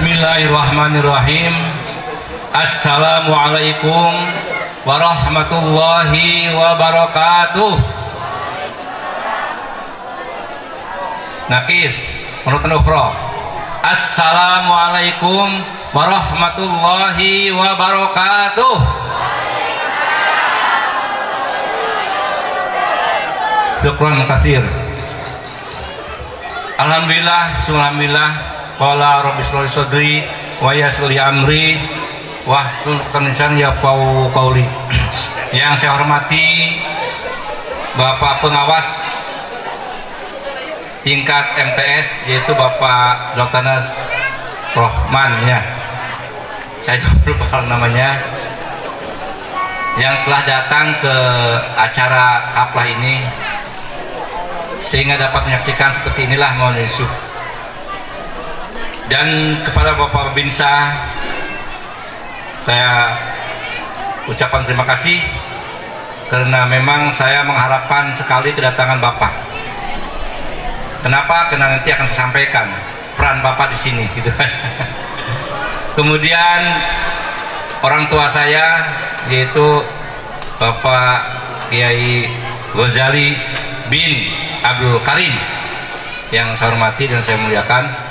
Bismillahirrahmanirrahim. Assalamualaikum warahmatullahi wabarakatuh. Nakis menurut ukhra. Assalamualaikum warahmatullahi wabarakatuh. Syukran kasir. Alhamdulillah, alhamdulillah. Qala rabbi shrah li sadri wa yassir li amri wahlul 'uqdatam ya qauli. Yang saya hormati Bapak pengawas tingkat MTS, yaitu Bapak Dr. Nas Rohman, ya. Saya lupa namanya, yang telah datang ke acara haflah ini sehingga dapat menyaksikan seperti inilah Maulid Yusuf. Dan kepada Bapak Binsa saya ucapkan terima kasih karena memang saya mengharapkan sekali kedatangan Bapak. Kenapa? Karena nanti akan saya sampaikan peran Bapak di sini, gitu kan. Kemudian orang tua saya yaitu Bapak Kiai Ghazali bin Abdul Karim yang saya hormati dan saya muliakan.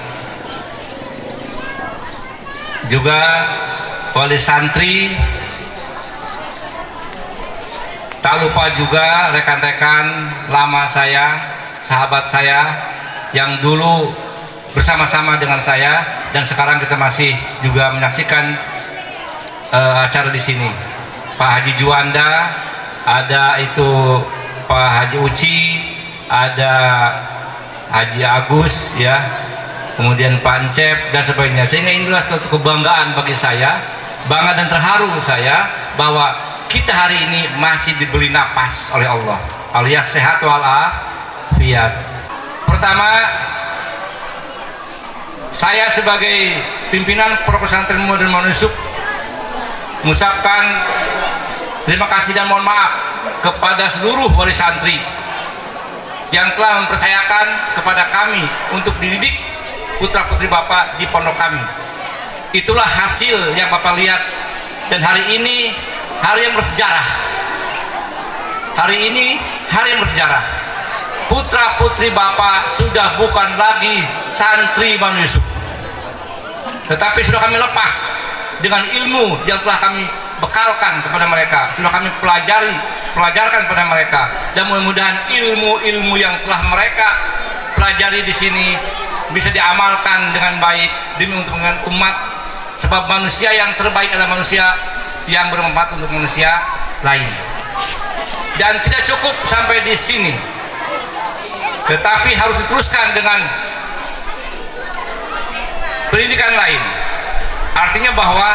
Juga wali santri, tak lupa juga rekan-rekan lama saya, sahabat saya yang dulu bersama-sama dengan saya dan sekarang kita masih juga menyaksikan acara di sini. Pak Haji Juanda, ada itu Pak Haji Uci, ada Haji Agus, ya. Kemudian Pancep dan sebagainya, sehingga inilah suatu kebanggaan bagi saya, bangga dan terharu saya bahwa kita hari ini masih diberi napas oleh Allah, alias sehat walafiat. Pertama, saya sebagai pimpinan Pondok Pesantren Modern Maulid Yusuf mengucapkan terima kasih dan mohon maaf kepada seluruh wali santri yang telah mempercayakan kepada kami untuk dididik putra putri Bapak di pondok kami. Itulah hasil yang Bapak lihat, dan hari ini hari yang bersejarah. Hari ini hari yang bersejarah. Putra putri Bapak sudah bukan lagi santri Maulid Yusuf, tetapi sudah kami lepas dengan ilmu yang telah kami bekalkan kepada mereka, sudah kami pelajarkan kepada mereka, dan mudah-mudahan ilmu-ilmu yang telah mereka pelajari di sini bisa diamalkan dengan baik demi untuk umat, sebab manusia yang terbaik adalah manusia yang bermanfaat untuk manusia lain. Dan tidak cukup sampai di sini, tetapi harus diteruskan dengan pendidikan lain. Artinya bahwa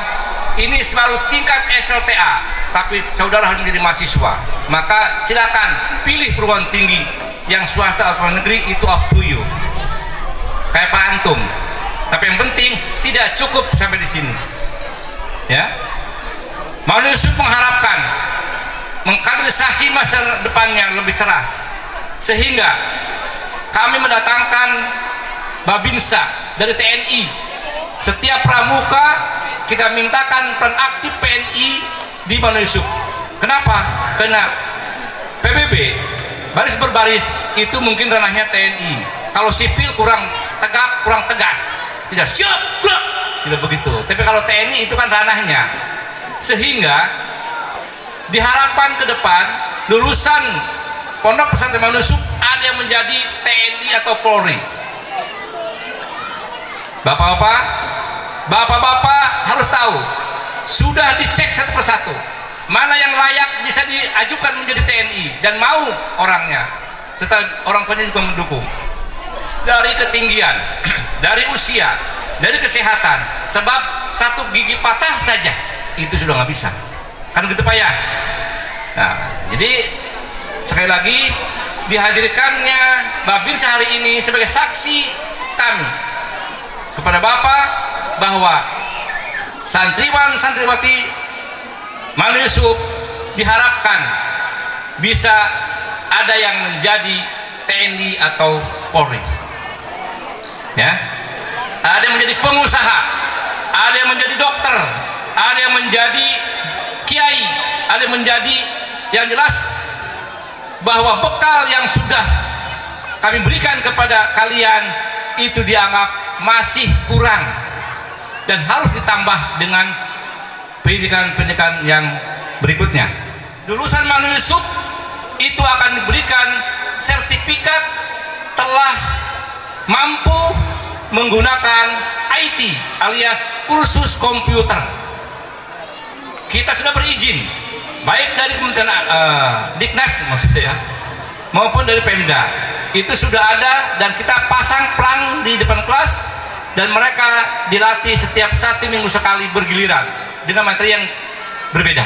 ini selalu tingkat SLTA, tapi saudara harus menjadi mahasiswa, maka silakan pilih perguruan tinggi yang swasta atau negeri, itu up to you, kayak Pak Antum. Tapi yang penting tidak cukup sampai di sini, ya. Maulid Yusuf mengharapkan mengkaderisasi masa depannya lebih cerah, sehingga kami mendatangkan Babinsa dari TNI. Setiap pramuka kita mintakan peran aktif PNI di Maulid Yusuf. Kenapa? Karena PBB baris berbaris itu mungkin ranahnya TNI. Kalau sipil kurang tegak, kurang tegas, tidak siap, tidak begitu. Tapi kalau TNI itu kan ranahnya, sehingga diharapkan ke depan lulusan Pondok Pesantren Maulid Yusuf ada yang menjadi TNI atau Polri. Bapak-bapak harus tahu, sudah dicek satu persatu mana yang layak bisa diajukan menjadi TNI dan mau orangnya, serta orang tuanya juga mendukung. Dari ketinggian, dari usia, dari kesehatan, sebab satu gigi patah saja itu sudah nggak bisa, kan gitu Pak ya. Nah, jadi sekali lagi dihadirkannya Babin sehari ini sebagai saksi kami kepada Bapak bahwa santriwan santriwati Maulid Yusuf diharapkan bisa ada yang menjadi TNI atau Polri, ya. Ada yang menjadi pengusaha, ada yang menjadi dokter, ada yang menjadi kiai, ada yang menjadi, yang jelas bahwa bekal yang sudah kami berikan kepada kalian itu dianggap masih kurang dan harus ditambah dengan pendidikan-pendidikan yang berikutnya. Lulusan Manu Yusuf itu akan diberikan sertifikat telah mampu menggunakan IT alias kursus komputer. Kita sudah berizin baik dari Kementerian Diknas maksudnya ya, maupun dari Pemda. Itu sudah ada dan kita pasang pelang di depan kelas dan mereka dilatih setiap 1 minggu sekali bergiliran dengan materi yang berbeda.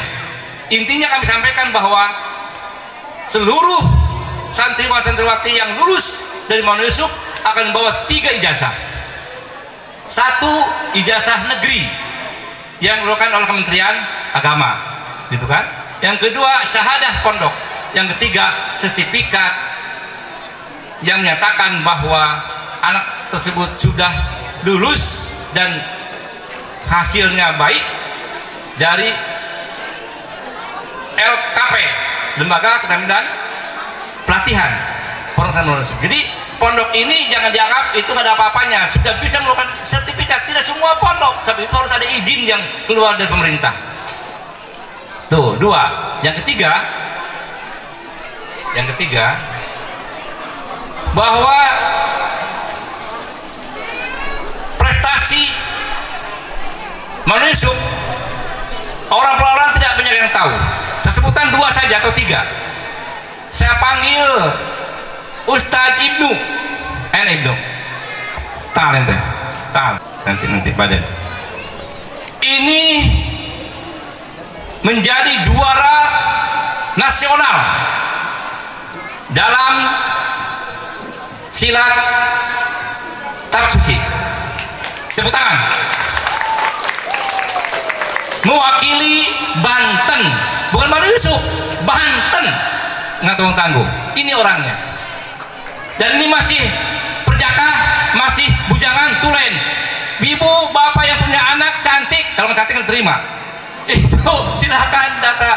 Intinya kami sampaikan bahwa seluruh santriwan-santriwati yang lulus dari Manu Yusuf akan membawa 3 ijazah. 1 ijazah negeri yang dikeluarkan oleh Kementerian Agama, gitu kan? Yang kedua syahadah pondok. Yang ketiga sertifikat yang menyatakan bahwa anak tersebut sudah lulus dan hasilnya baik dari LKP, Lembaga Keterampilan dan Pelatihan Pondok Manu Yusuf. Jadi pondok ini jangan dianggap itu nggak ada apa-apanya, sudah bisa melakukan sertifikat. Tidak semua pondok, tapi itu harus ada izin yang keluar dari pemerintah. Tuh, 2. Yang ketiga bahwa prestasi Manu Yusuf orang per orang tidak banyak yang tahu. Saya sebutkan 2 saja atau 3. Saya panggil Ustadz Ibnu, Ibnu, nanti badan. Ini menjadi juara nasional dalam silat tarik suci. Tepuk tangan. Mewakili Banten, bukan Manu Yusuf, Banten, nggak tanggung. Ini orangnya. Dan ini masih perjaka, masih bujangan, tulen. Ibu bapak yang punya anak cantik, kalau cantik kan terima. Itu silakan data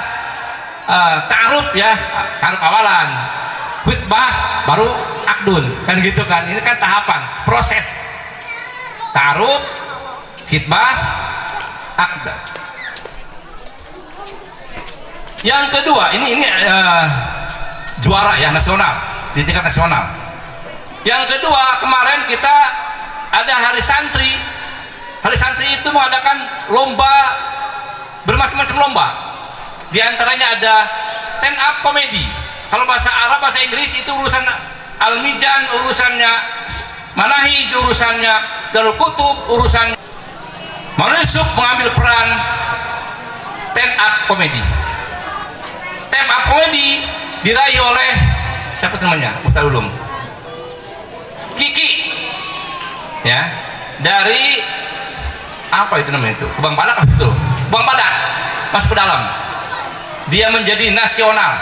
ta'aruf ya, ta'aruf awalan, khutbah baru akdun, kan gitu kan. Ini kan tahapan, proses ta'aruf, khutbah, akda. Yang kedua, ini juara ya nasional, di tingkat nasional. Yang kedua, kemarin kita ada hari santri. Hari santri itu mengadakan lomba, bermacam-macam lomba. Di antaranya ada stand up comedy. Kalau bahasa Arab, bahasa Inggris itu urusan Al-Mizan, urusannya Manahij, urusannya Darul Kutub, urusan. Manu Yusuf mengambil peran stand up comedy. Stand up comedy diraih oleh siapa namanya? Ustaz Ulum. Kiki. Ya, dari apa itu namanya itu? Bang Badak itu. Bang Badak masuk ke dalam. Dia menjadi nasional.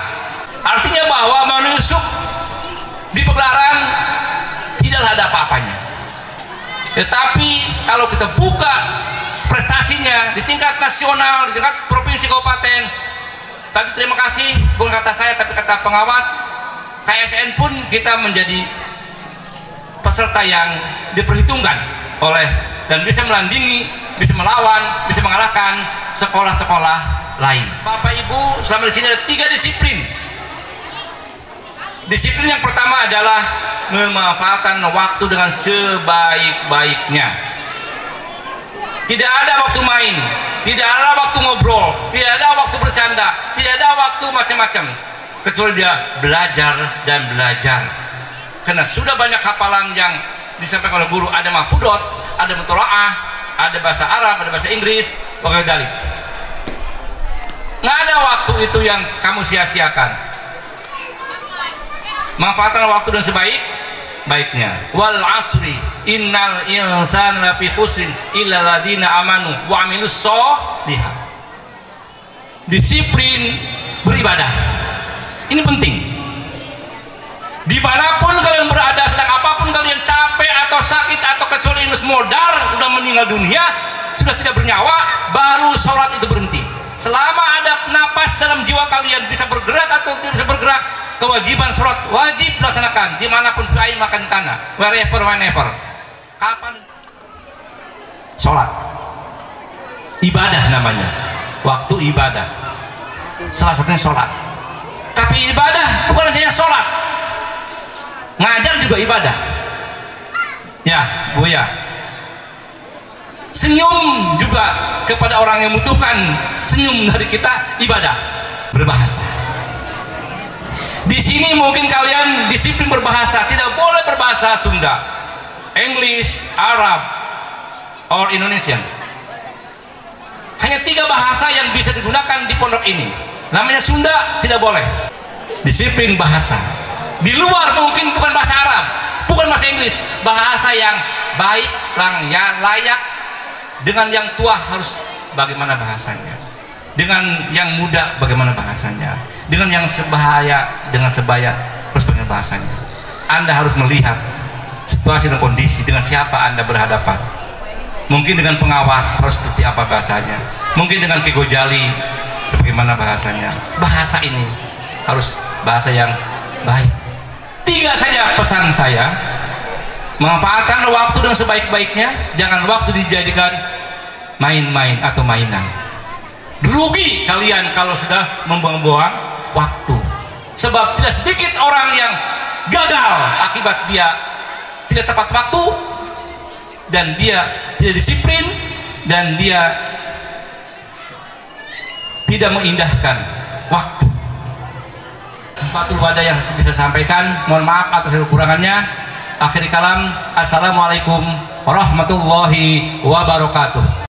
Artinya bahwa Manu Yusuf di pegelaran tidaklah ada apa-apanya. Tetapi kalau kita buka prestasinya di tingkat nasional, di tingkat provinsi kabupaten, tadi terima kasih bukan kata saya tapi kata pengawas KSN pun kita menjadi peserta yang diperhitungkan oleh dan bisa melandingi, bisa melawan, bisa mengalahkan sekolah-sekolah lain. Bapak Ibu, selama di sini ada 3 disiplin. Disiplin yang pertama adalah memanfaatkan waktu dengan sebaik-baiknya. Tidak ada waktu main, tidak ada waktu ngobrol, tidak ada waktu bercanda, tidak ada waktu macam-macam, kecuali dia belajar dan belajar. Karena sudah banyak hafalan yang disampaikan oleh guru, ada mahfudot, ada mutolaah, ada bahasa Arab, ada bahasa Inggris, wakil. Nggak ada waktu itu yang kamu sia-siakan. Manfaatkan waktu dengan sebaik-baiknya. Wal asri innal insana lafi khusrin illa ladina amanu wa amilus sholihat. Disiplin beribadah. Ini penting. Dimanapun kalian berada, sedang apapun kalian capek atau sakit atau kecuali ingus modar sudah meninggal dunia, sudah tidak bernyawa, baru sholat itu berhenti. Selama ada napas dalam jiwa kalian, bisa bergerak atau tidak bisa bergerak, kewajiban sholat wajib dilaksanakan dimanapun kalian makan tanah, wherever, whenever. Kapan? Sholat ibadah namanya, waktu ibadah salah satunya sholat. Tapi ibadah bukan hanya sholat, ngajar juga ibadah ya Bu ya. Senyum juga kepada orang yang membutuhkan, senyum dari kita ibadah. Berbahasa di sini mungkin kalian disiplin berbahasa, tidak boleh berbahasa Sunda, English, Arab, or Indonesian. Hanya 3 bahasa yang bisa digunakan di pondok ini. Namanya Sunda tidak boleh. Disiplin bahasa. Di luar mungkin bukan bahasa Arab, bukan bahasa Inggris, bahasa yang baik, layak. Dengan yang tua harus bagaimana bahasanya, dengan yang muda bagaimana bahasanya, dengan yang sebaya harus bagaimana bahasanya. Anda harus melihat situasi dan kondisi, dengan siapa Anda berhadapan. Mungkin dengan pengawas harus seperti apa bahasanya, mungkin dengan Ki Gojali sebagaimana bahasanya. Bahasa ini harus bahasa yang baik. 3 saja pesan saya: manfaatkan waktu dengan sebaik-baiknya, jangan waktu dijadikan main-main atau mainan. Rugi kalian kalau sudah membuang-buang waktu, sebab tidak sedikit orang yang gagal akibat dia tidak tepat waktu, dan dia tidak disiplin, dan dia tidak mengindahkan waktu. Fatul wada yang bisa sampaikan, mohon maaf atas kekurangannya. Akhir kalam, assalamualaikum warahmatullahi wabarakatuh.